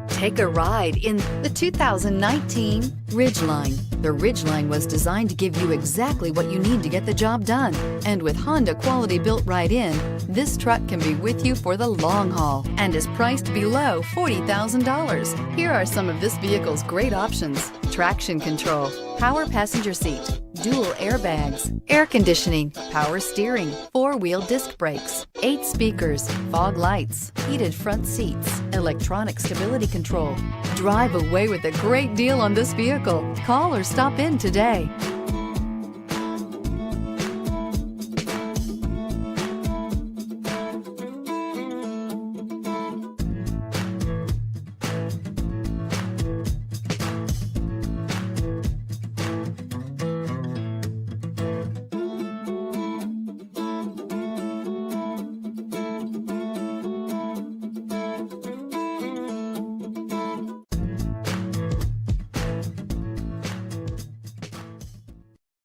Take a ride in the 2019 Ridgeline. The Ridgeline was designed to give you exactly what you need to get the job done. And with Honda quality built right in, this truck can be with you for the long haul and is priced below $40,000. Here are some of this vehicle's great options: traction control, power passenger seat, dual airbags, air conditioning, power steering, four-wheel disc brakes, 8 speakers, fog lights, heated front seats, electronic stability control. Drive away with a great deal on this vehicle. Call or stop in today.